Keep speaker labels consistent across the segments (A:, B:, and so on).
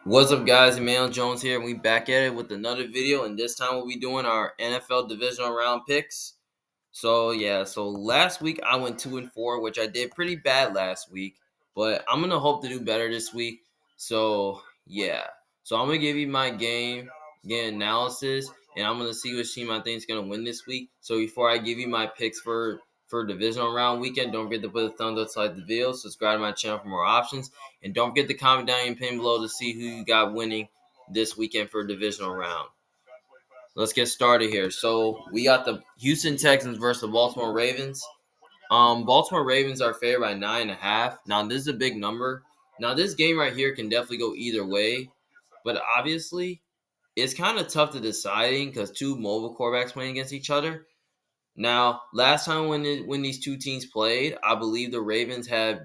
A: What's up, guys? Emmanuel Jones here, and we back at it with another video. And this time, we'll be doing our NFL divisional round picks. So last week I went 2-4, which I did pretty bad last week, but I'm gonna hope to do better this week. So I'm gonna give you my game analysis, and I'm gonna see which team I think is gonna win this week. So before I give you my picks for divisional round weekend, don't forget to put a thumbs up to like the video, subscribe to my channel for more options, and don't forget to comment down and pin below to see who you got winning this weekend for divisional round. Let's get started here. So we got the Houston Texans versus the Baltimore Ravens. Baltimore Ravens are favored by 9.5. Now this is a big number. Now this game right here can definitely go either way, but obviously it's kind of tough to deciding because two mobile quarterbacks playing against each other. Now last time when these two teams played, I believe the Ravens had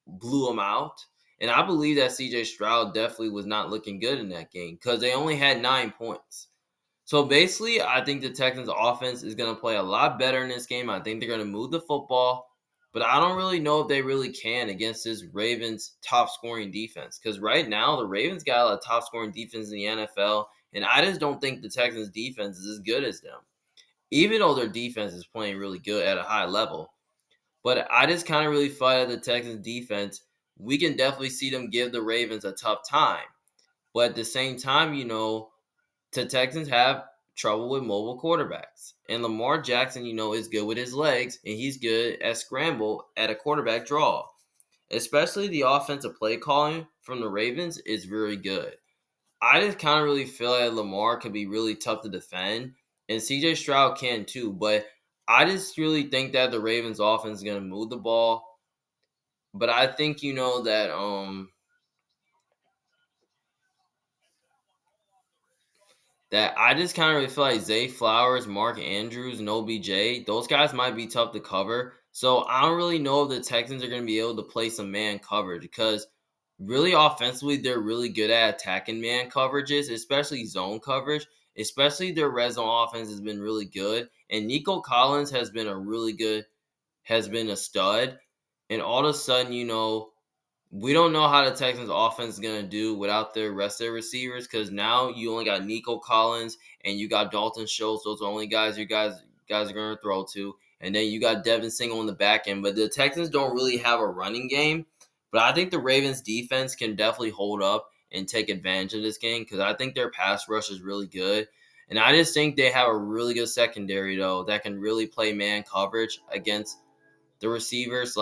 A: blew them out, and I believe that C.J. Stroud definitely was not looking good in that game because they only had 9 points. So basically, I think the Texans' offense is going to play a lot better in this game. I think they're going to move the football, but I don't really know if they really can against this Ravens' top scoring defense. Because right now, the Ravens got a top scoring defense in the NFL, and I just don't think the Texans' defense is as good as them, even though their defense is playing really good at a high level. But I just kind of really feel that the Texans' defense, we can definitely see them give the Ravens a tough time. But at the same time, the Texans have trouble with mobile quarterbacks. And Lamar Jackson, is good with his legs, and he's good at scramble at a quarterback draw. Especially the offensive play calling from the Ravens is very good. I just kind of really feel like Lamar could be really tough to defend, and CJ Stroud can too. But I just really think that the Ravens offense is going to move the ball. But I think that I just kind of really feel like Zay Flowers, Mark Andrews, and OBJ, those guys might be tough to cover. So I don't really know if the Texans are going to be able to play some man coverage because really offensively, they're really good at attacking man coverages, especially zone coverage. Especially their red zone offense has been really good. And Nico Collins has been a stud. And all of a sudden, we don't know how the Texans offense is going to do without their rest of their receivers because now you only got Nico Collins and you got Dalton Schultz. Those are the only guys guys are going to throw to. And then you got Devin Single on the back end. But the Texans don't really have a running game. But I think the Ravens defense can definitely hold up and take advantage of this game because I think their pass rush is really good. And I just think they have a really good secondary, though, that can really play man coverage against the receivers.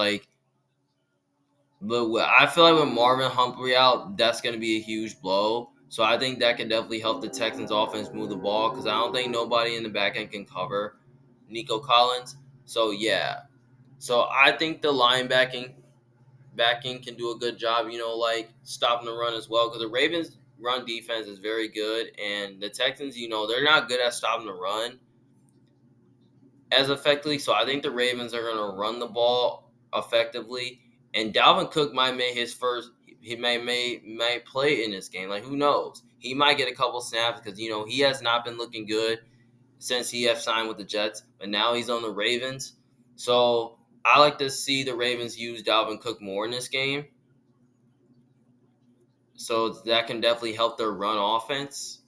A: But I feel like with Marvin Humphrey out, that's going to be a huge blow. So I think that can definitely help the Texans offense move the ball because I don't think nobody in the back end can cover Nico Collins. So yeah. So I think the linebacking backing can do a good job, stopping the run as well because the Ravens run defense is very good and the Texans, they're not good at stopping the run as effectively. So I think the Ravens are going to run the ball effectively, and Dalvin Cook might make his first. He may play in this game. Like who knows? He might get a couple snaps because he has not been looking good since he has signed with the Jets, but now he's on the Ravens. So I like to see the Ravens use Dalvin Cook more in this game. So that can definitely help their run offense.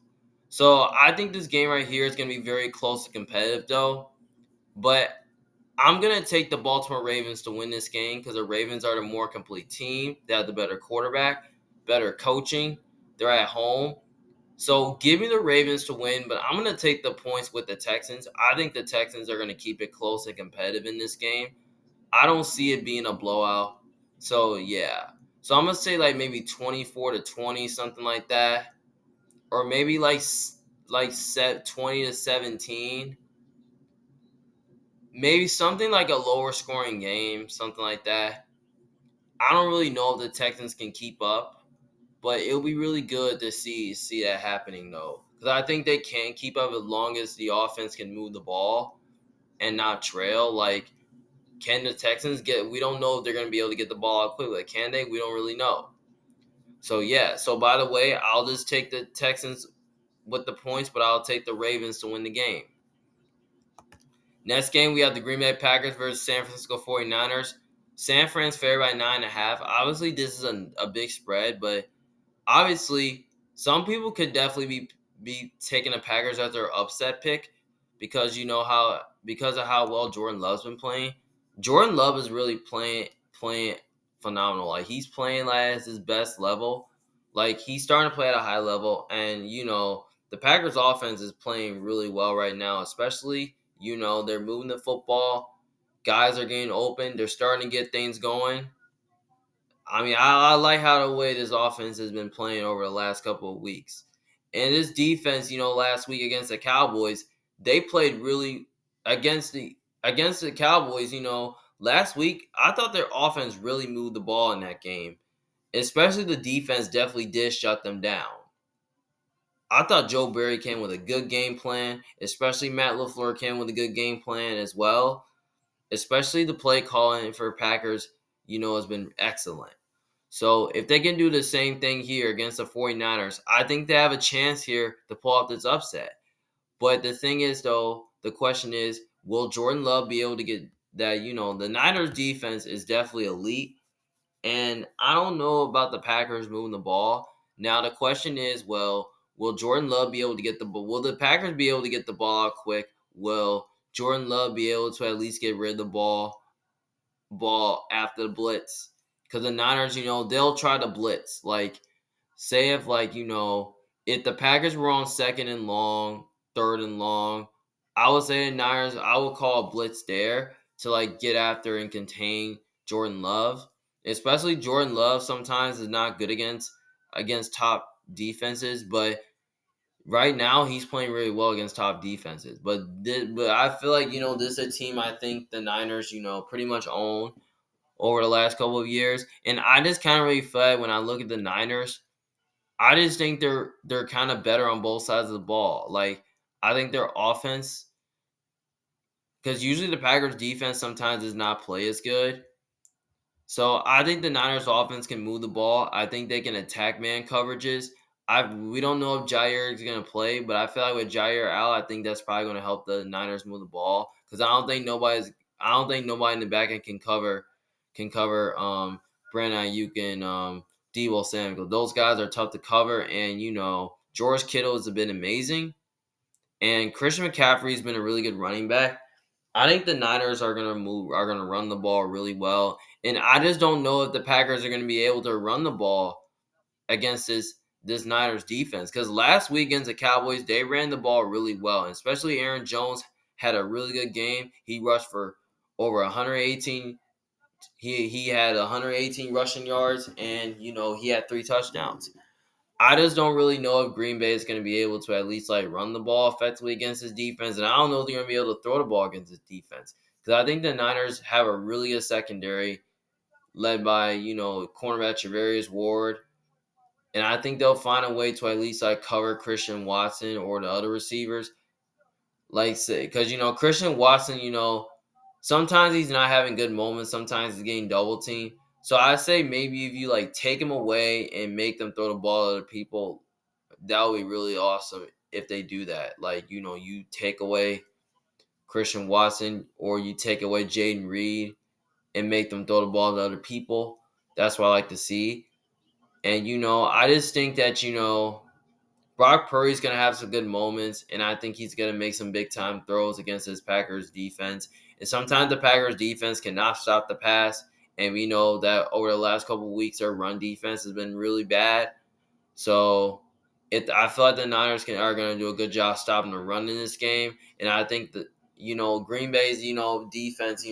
A: So I think this game right here is going to be very close and competitive, though. But I'm going to take the Baltimore Ravens to win this game because the Ravens are the more complete team. They have the better quarterback, better coaching. They're at home. So give me the Ravens to win, but I'm going to take the points with the Texans. I think the Texans are going to keep it close and competitive in this game. I don't see it being a blowout. So, yeah. So I'm going to say like maybe 24-20, something like that. Or maybe like set 20-17. Maybe something like a lower scoring game, something like that. I don't really know if the Texans can keep up, but it'll be really good to see that happening though, because I think they can keep up as long as the offense can move the ball and not trail. Like, can the Texans get? We don't know if they're going to be able to get the ball out quickly. Like, can they? We don't really know. So yeah. So by the way, I'll just take the Texans with the points, but I'll take the Ravens to win the game. Next game, we have the Green Bay Packers versus San Francisco 49ers. San Fran's favored by 9.5. Obviously, this is a big spread, but obviously, some people could definitely be taking the Packers as their upset pick because because of how well Jordan Love's been playing. Jordan Love is really playing phenomenal. Like he's playing like at his best level. Like he's starting to play at a high level, and the Packers offense is playing really well right now. Especially they're moving the football. Guys are getting open. They're starting to get things going. I mean, I like how the way this offense has been playing over the last couple of weeks. And this defense, last week against the Cowboys, they played really against the Cowboys, last week, I thought their offense really moved the ball in that game. Especially the defense definitely did shut them down. I thought Joe Barry came with a good game plan, especially Matt LaFleur came with a good game plan as well. Especially the play calling for Packers, has been excellent. So if they can do the same thing here against the 49ers, I think they have a chance here to pull off this upset. But the thing is, though, the question is, will Jordan Love be able to get that? The Niners defense is definitely elite. And I don't know about the Packers moving the ball. Now, the question is, well, will Jordan Love be able to get the ball? Will the Packers be able to get the ball out quick? Will Jordan Love be able to at least get rid of the ball after the blitz? Because the Niners, they'll try to blitz. Like, say if the Packers were on second and long, third and long, I would say the Niners, I would call a blitz there to get after and contain Jordan Love. Especially Jordan Love sometimes is not good against top defenses, but right now he's playing really well against top defenses. But I feel like this is a team I think the Niners pretty much own over the last couple of years. And I just kind of really feel like when I look at the Niners, I just think they're kind of better on both sides of the ball. Like I think their offense, because usually the Packers defense sometimes does not play as good. So I think the Niners offense can move the ball. I think they can attack man coverages. We don't know if Jair is gonna play, but I feel like with Jair out, I think that's probably gonna help the Niners move the ball. Because I don't think nobody in the back end can cover Brandon Ayuk and Deebo Samuel. Those guys are tough to cover, and George Kittle has been amazing. And Christian McCaffrey's been a really good running back. I think the Niners are gonna run the ball really well, and I just don't know if the Packers are gonna be able to run the ball against this Niners defense. Because last week against the Cowboys, they ran the ball really well, and especially Aaron Jones had a really good game. He rushed for over 118. He had 118 rushing yards, and he had 3 touchdowns. I just don't really know if Green Bay is going to be able to at least run the ball effectively against his defense, and I don't know if they're going to be able to throw the ball against his defense because I think the Niners have a really good secondary led by cornerback Travarius Ward, and I think they'll find a way to at least cover Christian Watson or the other receivers, because Christian Watson, sometimes he's not having good moments, sometimes he's getting double teamed. So I say maybe if you take him away and make them throw the ball at other people, that would be really awesome if they do that. You take away Christian Watson or you take away Jaden Reed and make them throw the ball to other people. That's what I like to see. And, I just think that, Brock Purdy's going to have some good moments, and I think he's going to make some big-time throws against his Packers defense. And sometimes the Packers defense cannot stop the pass, and we know that over the last couple of weeks, their run defense has been really bad. So I feel like the Niners are going to do a good job stopping the run in this game. And I think that, Green Bay's, defense,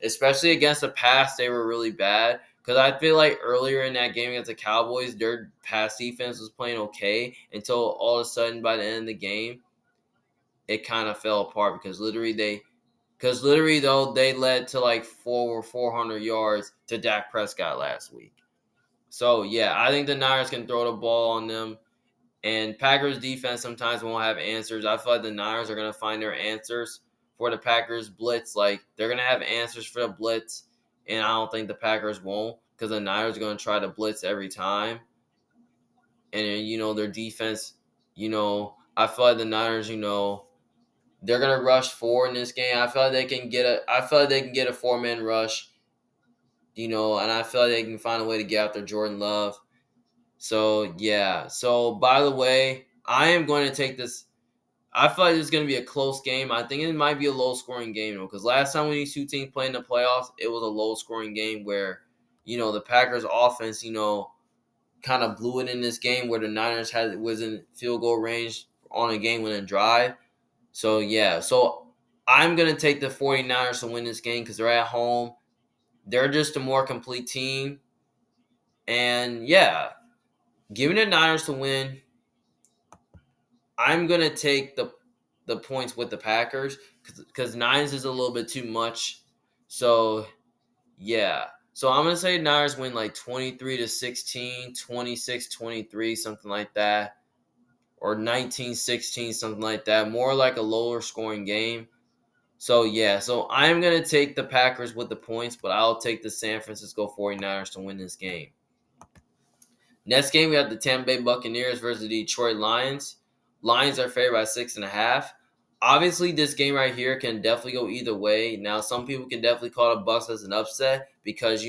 A: especially against the pass, they were really bad. Because I feel like earlier in that game against the Cowboys, their pass defense was playing okay until all of a sudden by the end of the game, it kind of fell apart because literally though they led to 400 yards to Dak Prescott last week. So yeah, I think the Niners can throw the ball on them. And Packers defense sometimes won't have answers. I feel like the Niners are going to find their answers for the Packers blitz. They're going to have answers for the blitz. And I don't think the Packers won't because the Niners are going to try to blitz every time. And then, their defense, I feel like the Niners, they're going to rush 4 in this game. I feel like they can get a 4-man rush, and I feel like they can find a way to get after Jordan Love. So yeah. So by the way, I am going to take this. I feel like this is going to be a close game. I think it might be a low scoring game though, because last time when these two teams played in the playoffs, it was a low scoring game where the Packers offense kind of blew it in this game where the Niners was in field goal range on a game winning drive. So yeah, so I'm gonna take the 49ers to win this game because they're at home. They're just a more complete team. And yeah, giving the Niners to win, I'm gonna take the points with the Packers because Niners is a little bit too much. So yeah. So I'm gonna say Niners win like 23-16, 26-23, something like that. Or 19-16, something like that. More like a lower scoring game. So yeah, so I'm gonna take the Packers with the points, but I'll take the San Francisco 49ers to win this game. Next game, we have the Tampa Bay Buccaneers versus the Detroit Lions. Lions are favored by 6.5. Obviously, this game right here can definitely go either way. Now, some people can definitely call the Bucks as an upset because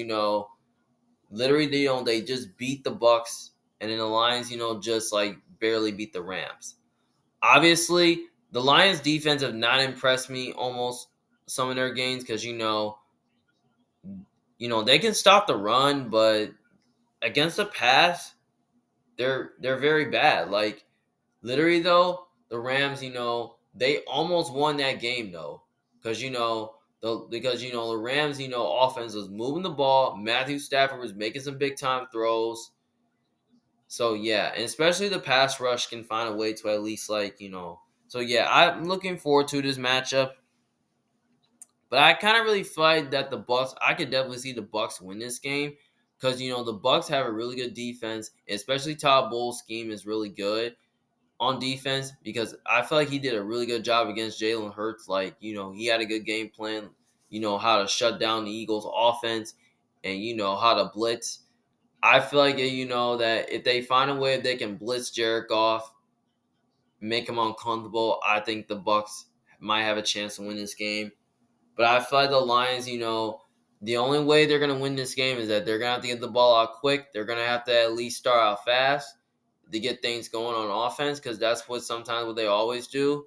A: literally they just beat the Bucks, and then the Lions just like barely beat the Rams. Obviously, the Lions defense have not impressed me almost some of their games because they can stop the run, but against the pass, they're very bad. Like literally though, the Rams, they almost won that game though, because the Rams, offense was moving the ball. Matthew Stafford was making some big time throws. So yeah, and especially the pass rush can find a way to at least So yeah, I'm looking forward to this matchup. But I kind of really feel like that the Bucks. I could definitely see the Bucks win this game because the Bucks have a really good defense, especially Todd Bowles' scheme is really good on defense because I feel like he did a really good job against Jalen Hurts. Like he had a good game plan. How to shut down the Eagles' offense, and how to blitz. I feel like that if they find a way they can blitz Jared Goff, make him uncomfortable, I think the Bucks might have a chance to win this game. But I feel like the Lions, the only way they're gonna win this game is that they're gonna have to get the ball out quick. They're gonna have to at least start out fast to get things going on offense because that's what they always do.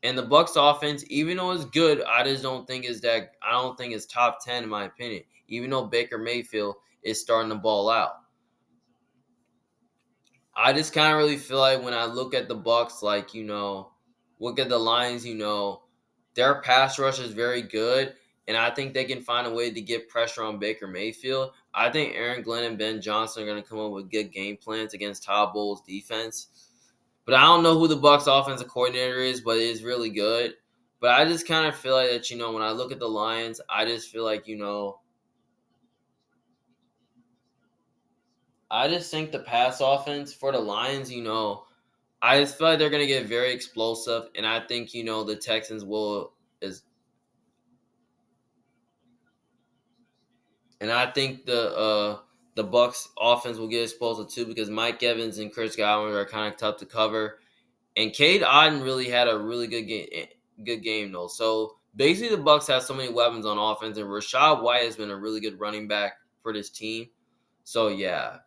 A: And the Bucks offense, even though it's good, I just don't think I don't think it's top 10 in my opinion. Even though Baker Mayfield is starting the ball out. I just kind of really feel like when I look at the Bucks, look at the Lions, their pass rush is very good, and I think they can find a way to get pressure on Baker Mayfield. I think Aaron Glenn and Ben Johnson are going to come up with good game plans against Todd Bowles' defense. But I don't know who the Bucks offensive coordinator is, but it is really good. But I just kind of feel like that, when I look at the Lions, I just feel like, I just think the pass offense for the Lions, I just feel like they're gonna get very explosive, and I think the Texans will is, and I think the Bucks offense will get explosive too because Mike Evans and Chris Godwin are kind of tough to cover, and Cade Otton really had a really good game though. So basically, the Bucks have so many weapons on offense, and Rashad White has been a really good running back for this team. So yeah,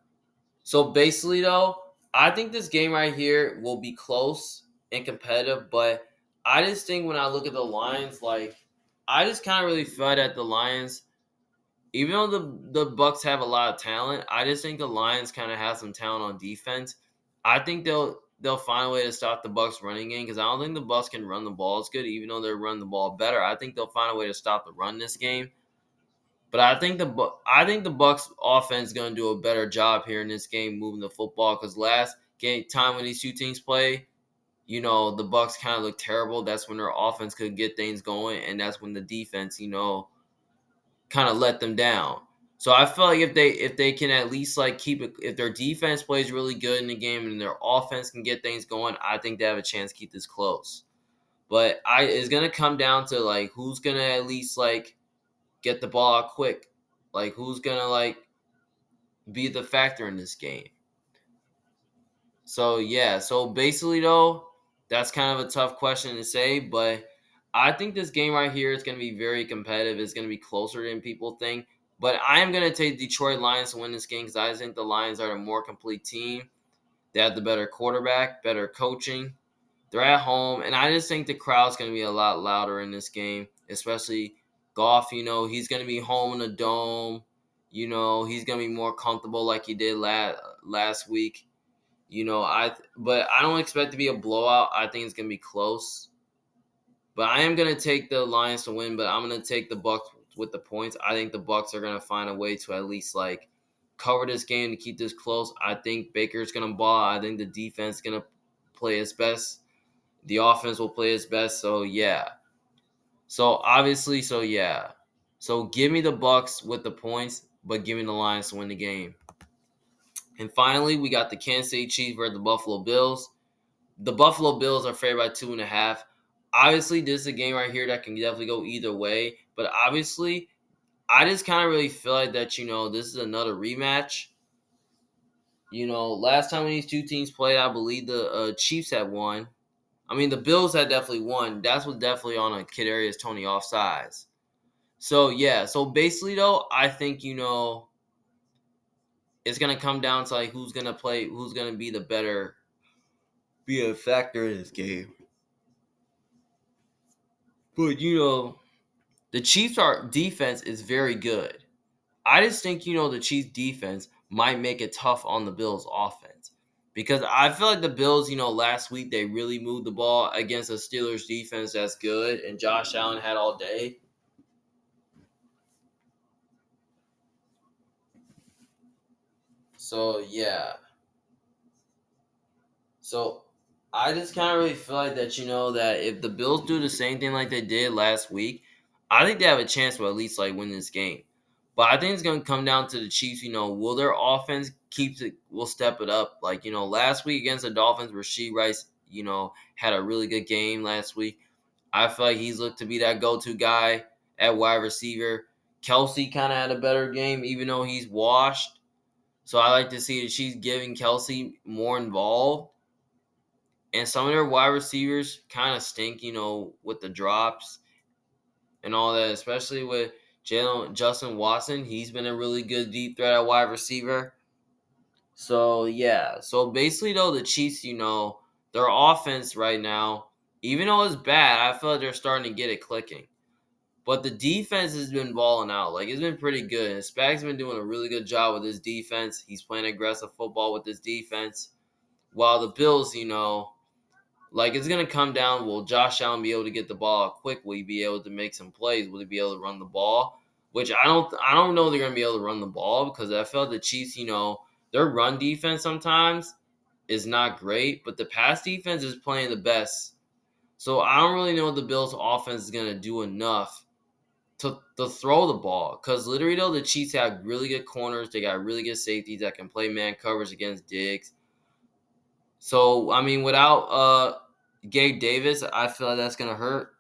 A: so basically, though, I think this game right here will be close and competitive, but I just think when I look at the Lions, I just kind of really feel that the Lions, even though the Bucks have a lot of talent, I just think the Lions kind of have some talent on defense. I think they'll find a way to stop the Bucks running game because I don't think the Bucks can run the ball as good, even though they're running the ball better. I think they'll find a way to stop the run this game. But I think the Bucks offense is going to do a better job here in this game moving the football because last game time when these two teams play, the Bucks kind of looked terrible. That's when their offense could get things going, and that's when the defense, kind of let them down. So I feel like if they can at least keep it, if their defense plays really good in the game and their offense can get things going, I think they have a chance to keep this close. But it's gonna come down to who's gonna at least get the ball out quick. Who's gonna be the factor in this game? So yeah, so basically though, that's kind of a tough question to say, but I think this game right here is gonna be very competitive. It's gonna be closer than people think. But I am going to take Detroit Lions to win this game because I think the Lions are a more complete team. They have the better quarterback, better coaching. They're at home, and I just think the crowd's going to be a lot louder in this game, especially Goff. He's going to be home in the dome. He's going to be more comfortable like he did last week. But I don't expect it to be a blowout. I think it's going to be close. But I am going to take the Lions to win, but I'm going to take the Bucks with the points. I think the Bucks are going to find a way to at least cover this game to keep this close. I think Baker's going to ball. I think the defense is going to play its best. The offense will play its best. So yeah. So give me the Bucks with the points, but give me the Lions to win the game. And finally, we got the Kansas City Chiefs versus the Buffalo Bills. The Buffalo Bills are favored by 2.5. Obviously, this is a game right here that can definitely go either way. But obviously, I just kind of really feel like that, this is another rematch. Last time when these two teams played, I believe the Chiefs had won. I mean, the Bills had definitely won. That was definitely on a Kid Arias Tony offsides. So, yeah. So, basically, though, I think, it's going to come down to, who's going to play, who's going to be a factor in this game. But, the Chiefs' defense is very good. I just think, the Chiefs' defense might make it tough on the Bills' offense. Because I feel like the Bills, last week they really moved the ball against a Steelers defense that's good, and Josh Allen had all day. So, yeah. So, I just kind of really feel like that, that if the Bills do the same thing like they did last week, I think they have a chance to at least, win this game. But I think it's going to come down to the Chiefs, will their offense will step it up? Last week against the Dolphins, Rashee Rice, had a really good game last week. I feel like he's looked to be that go-to guy at wide receiver. Kelsey kind of had a better game, even though he's washed. So I like to see that she's giving Kelsey more involved. And some of their wide receivers kind of stink, with the drops and all that, especially with Justin Watson. He's been a really good deep threat at wide receiver. So, yeah. So, basically, though, the Chiefs, their offense right now, even though it's bad, I feel like they're starting to get it clicking. But the defense has been balling out. It's been pretty good. And Spag's been doing a really good job with his defense. He's playing aggressive football with his defense. While the Bills, it's going to come down, will Josh Allen be able to get the ball out quick? Will he be able to make some plays? Will he be able to run the ball? Which I don't know they're going to be able to run the ball because I felt the Chiefs, their run defense sometimes is not great, but the pass defense is playing the best. So I don't really know if the Bills' offense is going to do enough to throw the ball because literally, though, the Chiefs have really good corners. They got really good safeties that can play man coverage against Diggs. So, I mean, without Gabe Davis, I feel like that's going to hurt.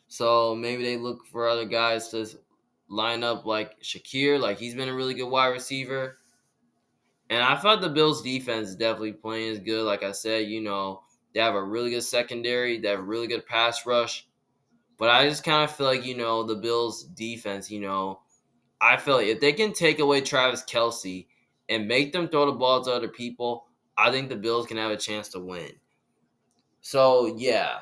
A: So, maybe they look for other guys to line up like Shakir. He's been a really good wide receiver. And I thought the Bills' defense is definitely playing as good. Like I said, they have a really good secondary. They have a really good pass rush. But I just kind of feel like, the Bills' defense, I feel like if they can take away Travis Kelce and make them throw the ball to other people, I think the Bills can have a chance to win. So, yeah.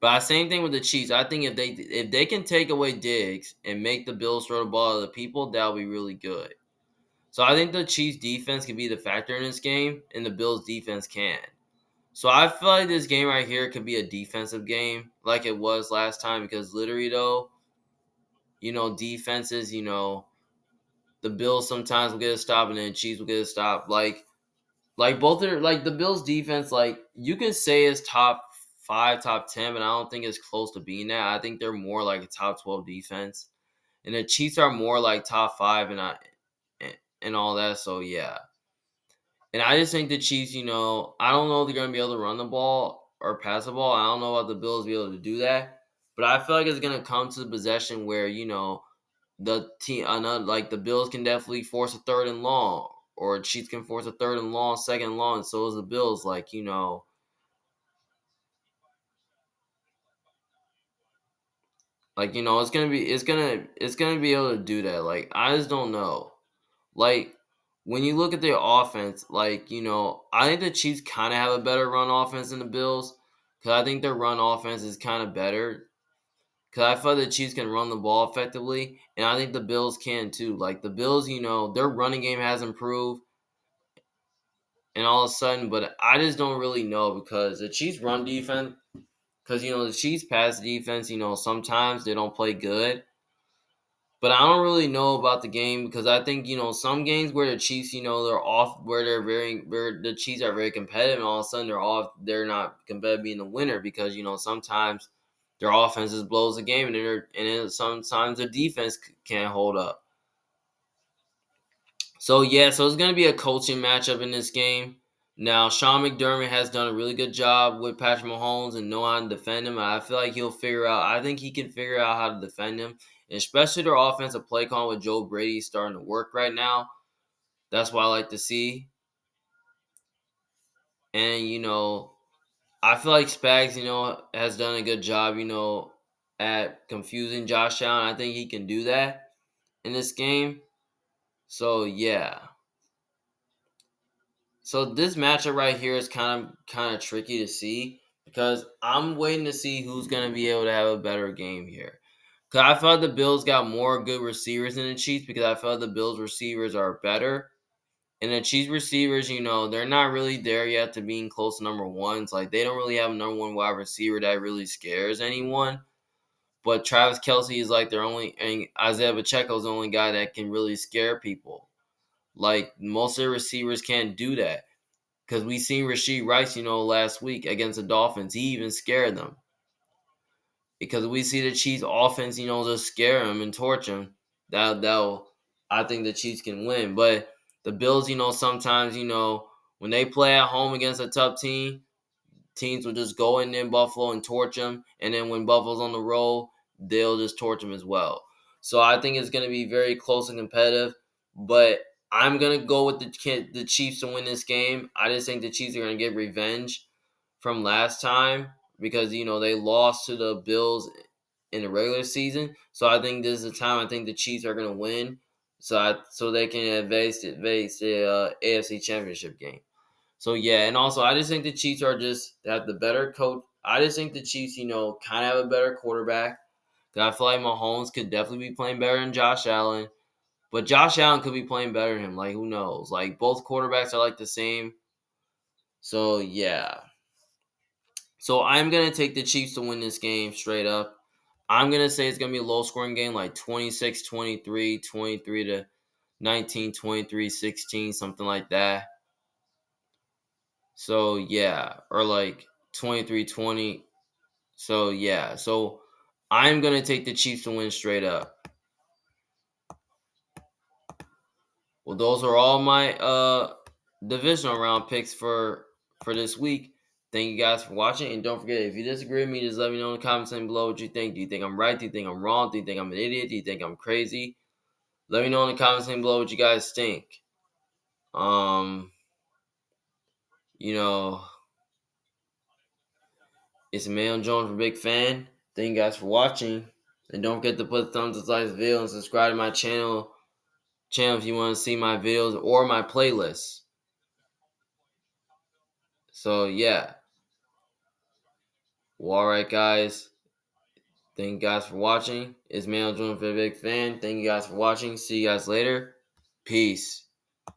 A: But same thing with the Chiefs. I think if they can take away Diggs and make the Bills throw the ball to the people, that'll be really good. So I think the Chiefs defense can be the factor in this game, and the Bills defense can. So I feel like this game right here could be a defensive game like it was last time because literally though, defenses, the Bills sometimes will get a stop and then the Chiefs will get a stop. Both are the Bills defense, you can say it's top 5, top 10, but I don't think it's close to being that. I think they're more like a top 12 defense. And the Chiefs are more like top 5 and all that. So yeah. And I just think the Chiefs, I don't know if they're going to be able to run the ball or pass the ball. I don't know about the Bills be able to do that. But I feel like it's going to come to the possession where, the team, the Bills can definitely force a third and long. Or Chiefs can force a third and long, second and long. And so is the Bills. Like, it's gonna be able to do that. Like, I just don't know. Like, when you look at their offense, like, I think the Chiefs kind of have a better run offense than the Bills, because I think their run offense is kind of better. Because I feel the Chiefs can run the ball effectively, and I think the Bills can too. Like, the Bills, their running game has improved, and all of a sudden, but I just don't really know, because the Chiefs run defense, because the Chiefs pass defense, sometimes they don't play good. But I don't really know about the game, because I think some games where the Chiefs, they're off, where the Chiefs are very competitive, and all of a sudden they're off, they're not competitive being the winner, because sometimes their offense just blows the game, and then sometimes their defense can't hold up. So yeah, so it's gonna be a coaching matchup in this game. Now, Sean McDermott has done a really good job with Patrick Mahomes and know how to defend him. I feel like he'll figure out. I think he can figure out how to defend him, and especially their offensive play call with Joe Brady starting to work right now. That's what I like to see. And I feel like Spags, has done a good job, at confusing Josh Allen. I think he can do that in this game. So yeah. So this matchup right here is kind of tricky to see, because I'm waiting to see who's gonna be able to have a better game here. Cause I feel like the Bills got more good receivers than the Chiefs, because I feel like the Bills receivers are better. And the Chiefs receivers, they're not really there yet to being close to number ones. Like, they don't really have a number one wide receiver that really scares anyone. But Travis Kelce is like their only, and Isaiah Pacheco is the only guy that can really scare people. Like, most of the receivers can't do that. Because we seen Rashee Rice, last week against the Dolphins. He even scared them. Because we see the Chiefs offense, just scare him and torch him. That'll I think the Chiefs can win. But the Bills, sometimes, when they play at home against a tough team, teams will just go in Buffalo and torch them. And then when Buffalo's on the roll, they'll just torch them as well. So I think it's going to be very close and competitive. But I'm going to go with the Chiefs to win this game. I just think the Chiefs are going to get revenge from last time, because they lost to the Bills in the regular season. So I think this is the time I think the Chiefs are going to win, so they can advance the AFC Championship game. So yeah, and also I just think the Chiefs have the better coach. I just think the Chiefs, kind of have a better quarterback. 'Cause I feel like Mahomes could definitely be playing better than Josh Allen, but Josh Allen could be playing better than him. Like, who knows? Like, both quarterbacks are like the same. So yeah. So I'm going to take the Chiefs to win this game straight up. I'm going to say it's going to be a low-scoring game, like 26-23, 23 to 19, 23-16, something like that. So, yeah, or like 23-20. So, yeah. So, I'm going to take the Chiefs to win straight up. Well, those are all my divisional round picks for this week. Thank you guys for watching, and don't forget, if you disagree with me, just let me know in the comments section below what you think. Do you think I'm right? Do you think I'm wrong? Do you think I'm an idiot? Do you think I'm crazy? Let me know in the comments section below what you guys think. Um, you know, it's Emmanuel Jones, a big fan. Thank you guys for watching, and don't forget to put a thumbs up to this video and subscribe to my channel if you want to see my videos or my playlists. So yeah. Well, alright guys. Thank you guys for watching. It's Manuel Jones, a big fan. Thank you guys for watching. See you guys later. Peace.